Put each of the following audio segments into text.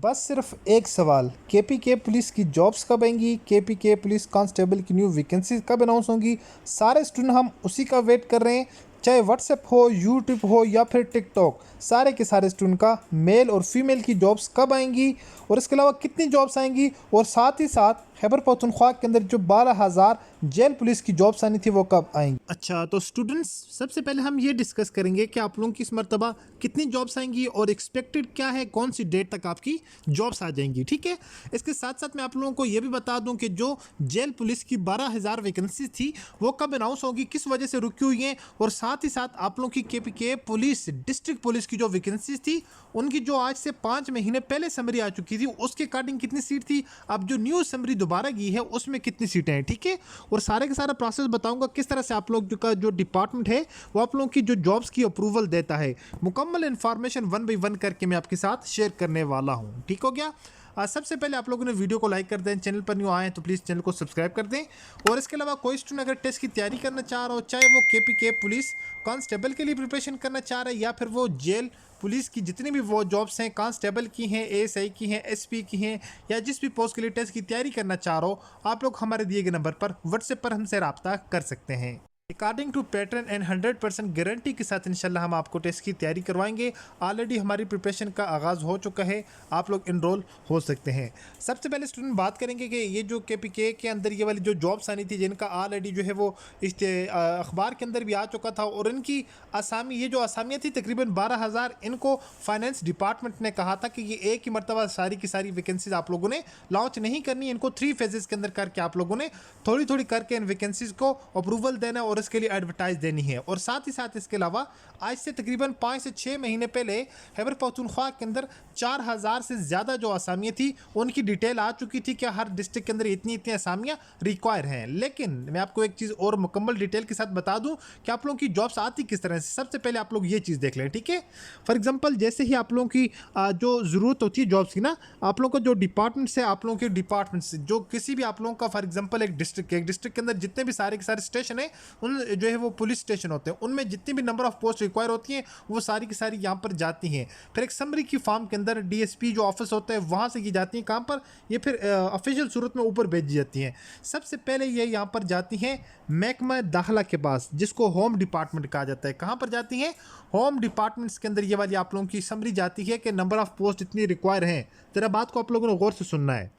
बस सिर्फ एक सवाल, केपीके पुलिस की जॉब्स कब आएंगी, केपीके पुलिस कांस्टेबल की न्यू वैकेंसीज कब अनाउंस होंगी। सारे स्टूडेंट हम उसी का वेट कर रहे हैं, चाहे व्हाट्सएप हो, यूट्यूब हो या फिर टिकटॉक। सारे के सारे स्टूडेंट का मेल और फीमेल की जॉब्स कब आएंगी और इसके अलावा कितनी जॉब्स आएंगी, और साथ ही साथ खैबर पख्तूनख्वा के अंदर जो 12,000 जेल पुलिस की जॉब्स आनी थी वो कब आएंगी। अच्छा, तो स्टूडेंट्स सबसे पहले हम ये डिस्कस करेंगे कि आप लोगों की इस मरतबा कितनी जॉब्स आएंगी और एक्सपेक्टेड क्या है, कौन सी डेट तक आपकी जॉब्स आ जाएंगी। ठीक है, इसके साथ साथ मैं आप लोगों को ये भी बता दूं कि जो जेल पुलिस की 12,000 वैकेंसी थी वो कब अनाउंस होगी, किस वजह से रुकी हुई हैं, और साथ ही साथ आप लोगों की केपीके पुलिस डिस्ट्रिक्ट पुलिस की जो वैकेंसीज थी उनकी जो आज से 5 महीने पहले समरी आ चुकी थी उसके अकॉर्डिंग कितनी सीट थी, अब जो न्यू समरी दोबारा गई है उसमें कितनी सीटें हैं। ठीक है, और सारे का सारा प्रोसेस बताऊंगा किस तरह से आप लोग का जो डिपार्टमेंट है वो आप लोगों की जो जॉब्स की अप्रूवल देता है। मुकम्मल इन्फॉर्मेशन 1 बाई 1 करके मैं आपके साथ शेयर करने वाला हूँ। ठीक हो गया। सबसे पहले आप लोगों ने वीडियो को लाइक कर दें, चैनल पर न्यू आए तो प्लीज़ चैनल को सब्सक्राइब कर दें। और इसके अलावा कोई स्टूडेंट अगर टेस्ट की तैयारी करना चाह रहा हो, चाहे वो केपीके पुलिस कांस्टेबल के लिए प्रिपरेशन करना चाह रहा है या फिर वो जेल पुलिस की जितनी भी वो जॉब्स हैं, कांस्टेबल की हैं, एएसआई की हैं, एसपी की हैं, या जिस भी पोस्ट के लिए टेस्ट की तैयारी करना चाह रहा हो, आप लोग हमारे दिए गए नंबर पर व्हाट्सएप पर हमसे रब्ता कर सकते हैं। According to pattern and 100% guarantee के साथ इंशाल्लाह हम आपको टेस्ट की तैयारी करवाएंगे। ऑलरेडी हमारी प्रिपरेशन का आगाज़ हो चुका है, आप लोग इनरोल हो सकते हैं। सबसे पहले स्टूडेंट बात करेंगे कि ये जो केपीके के अंदर ये वाली जो जॉब्स आनी थी जिनका ऑलरेडी जो है वो इस अखबार के अंदर भी आ चुका था, और इनकी आसामी ये जो आसामियाँ थी तकरीबन 12,000, इनको फाइनेंस डिपार्टमेंट ने कहा था कि ये एक ही मरतबा सारी की सारी वैकेंसीज आप लोगों ने लॉन्च नहीं करनी, इनको 3 फेजेस के अंदर करके आप लोगों ने थोड़ी थोड़ी करके इन वैकेंसीज को अप्रूवल देना और इसके लिए एडवर्टाइज देनी है। और साथ ही साथ इसके अलावा आज से तकरीबन 5 से 6 महीने पहले खैबर पख्तूनख्वा के अंदर 4,000 से ज़्यादा जो आसामियाँ थी उनकी डिटेल आ चुकी थी कि हर डिस्ट्रिक्ट के अंदर इतनी इतनी आसामियाँ रिक्वायर हैं। लेकिन मैं आपको एक चीज़ और मुकम्मल डिटेल के साथ बता दूं कि आप लोगों की जॉब्स आती किस तरह से। सबसे पहले आप लोग ये चीज़ देख लें। ठीक है, फॉर एग्जाम्पल जैसे ही आप लोगों की जो ज़रूरत होती है जॉब्स की ना, आप लोगों का जो डिपार्टमेंट से आप लोगों के डिपार्टमेंट से जो किसी भी आप लोगों का फॉर एग्जाम्पल एक डिस्ट्रिक्ट के अंदर जितने भी सारे के सारे स्टेशन है, उन जो है वो पुलिस स्टेशन होते हैं, उनमें जितनी भी नंबर ऑफ पोस्ट रिक्वायर होती हैं वो सारी की सारी यहाँ पर जाती हैं। फिर एक समरी की फॉर्म के अंदर डीएसपी जो ऑफिस होता है वहाँ से ये जाती हैं कहाँ पर, ये फिर ऑफिशियल सूरत में ऊपर भेजी जाती हैं। सबसे पहले ये यहाँ पर जाती हैं महकमा दाखिला के पास, जिसको होम डिपार्टमेंट कहा जाता है। कहाँ पर जाती हैं? होम डिपार्टमेंट्स के अंदर ये वाली आप लोगों की समरी जाती है कि नंबर ऑफ पोस्ट इतनी रिक्वायर हैं। जरा बात को आप लोगों ने गौर से सुनना है।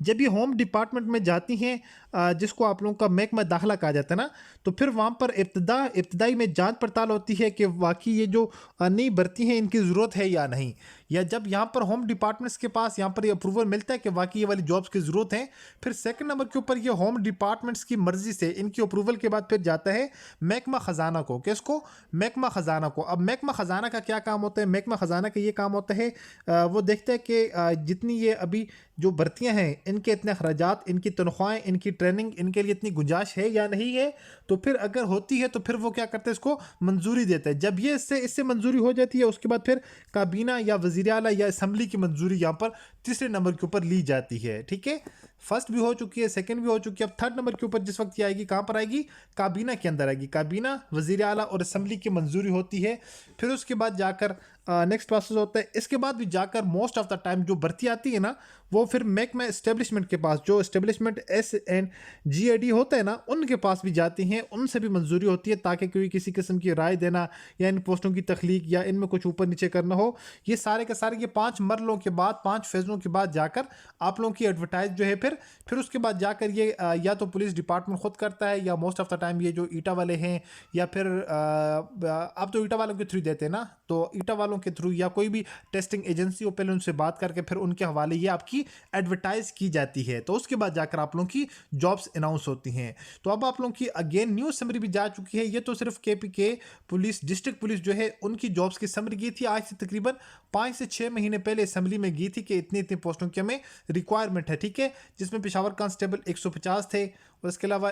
जब ये होम डिपार्टमेंट में जाती हैं, जिसको आप लोगों का महकमा दाखिला कहा जाता है ना, तो फिर वहाँ पर इब्तदाई में जांच पड़ताल होती है कि वाकई ये जो नई भर्ती हैं इनकी ज़रूरत है या नहीं। या जब यहाँ पर होम डिपार्टमेंट्स के पास यहाँ पर ये अप्रूवल मिलता है कि वाकई ये वाली जॉब्स की ज़रूरत है, फिर सेकंड नंबर के ऊपर ये होम डिपार्टमेंट्स की मर्ज़ी से इनकी अप्रूवल के बाद फिर जाता है महकमा ख़जाना को। किसको? महकमा ख़जाना को। अब महकमा ख़जाना का क्या काम होता है? महकमा ख़जाना का ये काम होता है, वो देखते हैं कि जितनी ये अभी जो भर्तियां हैं इनके इतने अखराजात, इनकी तनख्वाहें, इनकी ट्रेनिंग, इनके लिए इतनी गुंजाइश है या नहीं है। तो फिर अगर होती है तो फिर वो क्या करते हैं, इसको मंजूरी देते हैं। जब ये इससे मंजूरी हो जाती है उसके बाद फिर काबीना या वज़ीर आला या असम्बली की मंजूरी यहाँ पर तीसरे नंबर के ऊपर ली जाती है। ठीक है, फर्स्ट भी हो चुकी है, सेकंड भी हो चुकी है, अब थर्ड नंबर के ऊपर जिस वक्त ये आएगी कहाँ पर आएगी? काबीना के अंदर आएगी। काबीना, वज़ीर आला और असम्बली की मंजूरी होती है। फिर उसके बाद जाकर नेक्स्ट प्रोसेस होता है। इसके बाद भी जाकर मोस्ट ऑफ द टाइम जो भर्ती आती है ना, वो फिर महकमा इस्टेब्लिशमेंट के पास, जो इस्टेब्लिशमेंट SNGAD होता है ना, उनके पास भी जाती हैं, उनसे भी मंजूरी होती है ताकि कोई किसी किस्म की राय देना या इन पोस्टों की तख्लीक या इनमें कुछ ऊपर नीचे करना हो, ये सारे के सारे ये 5 मरलों के बाद, 5 फेज़ों के बाद जाकर आप लोगों की एडवर्टाइज जो है फिर उसके बाद जाकर ये या तो पुलिस डिपार्टमेंट खुद करता है या मोस्ट ऑफ द टाइम ये जो ईटा वाले हैं या फिर अब तो ईटा वालों के थ्रू देते हैं ना, तो ईटा वालों के थ्रू या कोई भी टेस्टिंग एजेंसी हो, पहले उनसे बात करके फिर उनके हवाले ये आपकी एडवर्टाइज की जाती है। तो उसके बाद जाकर आप लोगों की जॉब्स अनाउंस होती हैं। तो अब आप लोगों की अगेन न्यू समरी भी जा चुकी है। ये तो सिर्फ केपीके पुलिस डिस्ट्रिक्ट पुलिस जो है उनकी जॉब्स की समरी गई थी आज से तकरीबन 5 से 6 महीने पहले असेंबली में गई थी कि इतनी इतनी पोस्टों की हमें रिक्वायरमेंट है। ठीक है, जिसमें पेशावर कांस्टेबल 150 थे, उसके अलावा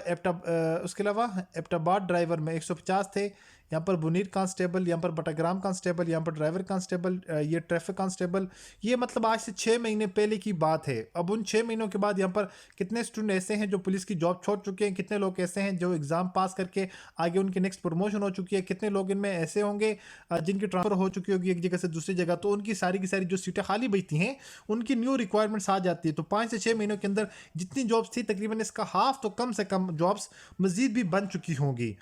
एबटाबाद ड्राइवर में 150 थे। यहाँ पर बुनीर कांस्टेबल, यहाँ पर बटाग्राम कांस्टेबल, यहाँ पर ड्राइवर कांस्टेबल, ये ट्रैफिक कांस्टेबल। ये मतलब आज से 6 महीने पहले की बात है। अब उन 6 महीनों के बाद यहाँ पर कितने स्टूडेंट ऐसे हैं जो पुलिस की जॉब छोड़ चुके हैं, कितने लोग ऐसे हैं जो एग्ज़ाम पास करके आगे उनकी नेक्स्ट प्रमोशन हो चुकी है, कितने लोग इनमें ऐसे होंगे जिनकी ट्रांसफ़र हो चुकी होगी एक जगह से दूसरी जगह, तो उनकी सारी की सारी जो सीटें खाली बचती हैं उनकी न्यू रिक्वायरमेंट्स आ जाती है। तो 5 से 6 महीनों के अंदर जितनी जॉब्स थी तकरीबन इसका हाफ तो कम से कम जॉब्स मज़ीद भी बन चुकी होंगी।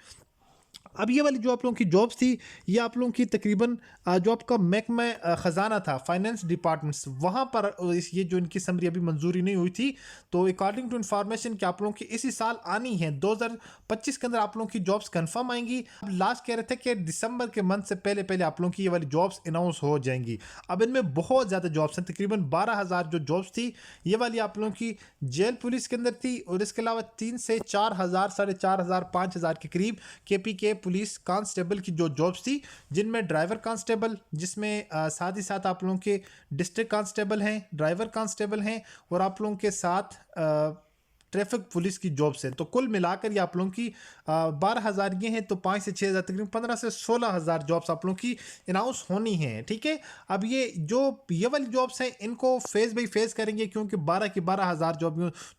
अब ये वाली जो आप लोगों की जॉब्स थी, ये आप लोगों की तकरीबन जो आपका महकमा ख़जाना था, फाइनेंस डिपार्टमेंट्स, वहाँ पर ये जो इनकी समरी अभी मंजूरी नहीं हुई थी, तो अकॉर्डिंग टू इन्फॉर्मेशन कि आप लोगों की इसी साल आनी है 2025 के अंदर आप लोगों की जॉब्स कंफर्म आएंगी। अब लास्ट कह रहे थे कि दिसंबर के मंथ से पहले पहले आप लोगों की ये वाली जॉब्स अनाउंस हो जाएंगी। अब इनमें बहुत ज़्यादा जॉब्स हैं, तकरीबन 12,000 जो जॉब्स थी ये वाली आप लोगों की जेल पुलिस के अंदर थी, और इसके अलावा 3 से 4,000, 4,500, 5,000 के करीब KPK पुलिस कांस्टेबल की जो जॉब्स थी, जिनमें ड्राइवर कांस्टेबल, जिसमें साथ ही साथ आप लोगों के डिस्ट्रिक्ट कांस्टेबल हैं, ड्राइवर कांस्टेबल हैं, और आप लोगों के साथ ट्रैफिक पुलिस की जॉब्स हैं। तो कुल मिलाकर ये आप लोगों की 12,000 ये हैं, तो 5 से 6,000 तकरीबन 15 से 16,000 जॉब्स आप लोगों की अनाउंस होनी हैं। ठीक है, अब ये वाली जॉब्स हैं, इनको फेज़ बाई फेज़ करेंगे, क्योंकि 12 की 12,000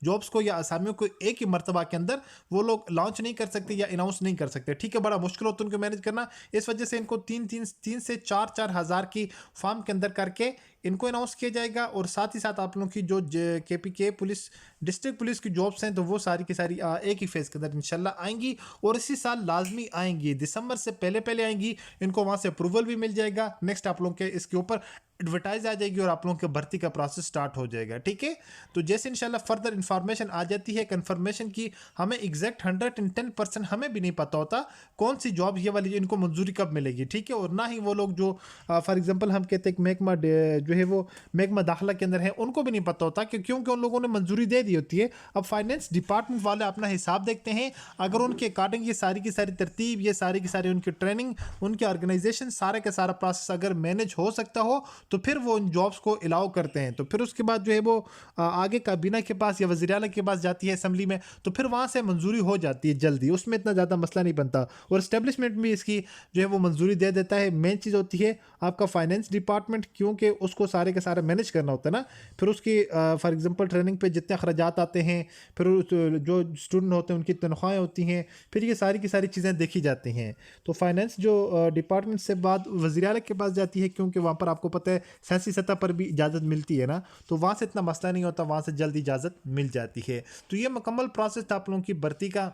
जॉब्स को या असामियों को एक ही मरतबा के अंदर वो लोग लॉन्च नहीं कर सकते या अनाउंस नहीं कर सकते। ठीक है, बड़ा मुश्किल होता है उनको मैनेज करना। इस वजह से इनको 3 से 4 हज़ार की फॉर्म के अंदर करके इनको अनाउंस किया जाएगा, और साथ ही साथ आप लोगों की जो KPK पुलिस डिस्ट्रिक्ट पुलिस की जॉब्स हैं, तो वो सारी की सारी एक ही फेज़ के अंदर इंशाल्लाह आएंगी, और इसी साल लाजमी आएंगी, दिसंबर से पहले पहले आएंगी। इनको वहाँ से अप्रूवल भी मिल जाएगा, नेक्स्ट आप लोगों के इसके ऊपर एडवर्टाइज आ जाएगी, और आप लोगों के भर्ती का प्रोसेस स्टार्ट हो जाएगा। ठीक है, तो जैसे इंशाल्लाह फर्दर इंफॉर्मेशन आ जाती है कंफर्मेशन की, हमें एग्जैक्ट 110% हमें भी नहीं पता होता कौन सी जॉब ये वाली इनको मंजूरी कब मिलेगी। ठीक है, और ना ही वो लोग जो फॉर एग्जांपल हम कहते हैं महकमा जो है वो महकमा दाखिला के अंदर है, उनको भी नहीं पता होता क्योंकि उन लोगों ने मंजूरी दे दी होती है। अब फाइनेंस डिपार्टमेंट वाले अपना हिसाब देखते हैं, अगर उनके अकॉर्डिंग ये सारी की सारी तरतीब, ये सारी की सारी उनकी ट्रेनिंग, उनकी ऑर्गेनाइजेशन, सारे का सारा प्रोसेस अगर मैनेज हो सकता हो, तो फिर वो उन जॉब्स को अलाउ करते हैं। तो फिर उसके बाद जो है वो आगे काबीना के पास या वज़ीर आला के पास जाती है असम्बली में, तो फिर वहाँ से मंजूरी हो जाती है जल्दी, उसमें इतना ज़्यादा मसला नहीं बनता, और इस्टेब्लिशमेंट भी इसकी जो है वो मंजूरी दे देता है। मेन चीज़ होती है आपका फाइनेंस डिपार्टमेंट, क्योंकि उसको सारे के सारे मैनेज करना होता है ना। फिर उसकी फॉर एग्जांपल ट्रेनिंग पे जितने अखराजात आते हैं, फिर जो स्टूडेंट होते हैं उनकी तनख्वाहें होती हैं, फिर ये सारी की सारी चीज़ें देखी जाती हैं। तो फाइनेंस जो डिपार्टमेंट से बाद वज़ीर आला के पास जाती है, क्योंकि वहाँ पर आपको पता है सियासी सतह पर भी इजाज़त मिलती है ना, तो वहाँ से इतना मसला नहीं होता, वहाँ से जल्दी इजाज़त मिल जाती है। तो ये मुकम्मल प्रोसेस था आप लोगों की भर्ती का।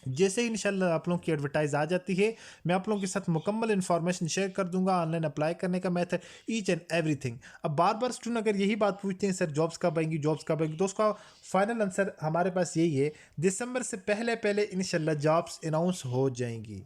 जैसे ही इंशाल्लाह आप लोगों की एडवर्टाइज आ जाती है, मैं आप लोगों के साथ मुकम्मल इन्फॉर्मेशन शेयर कर दूंगा, ऑनलाइन अप्लाई करने का मेथड, ईच एंड एवरीथिंग। अब बार बार स्टूडेंट अगर यही बात पूछते हैं सर जॉब्स कब आएंगी, जॉब्स कब आएंगी, तो उसका फाइनल आंसर हमारे पास यही है, दिसंबर से पहले पहले इंशाल्लाह जॉब्स अनाउंस हो जाएंगी।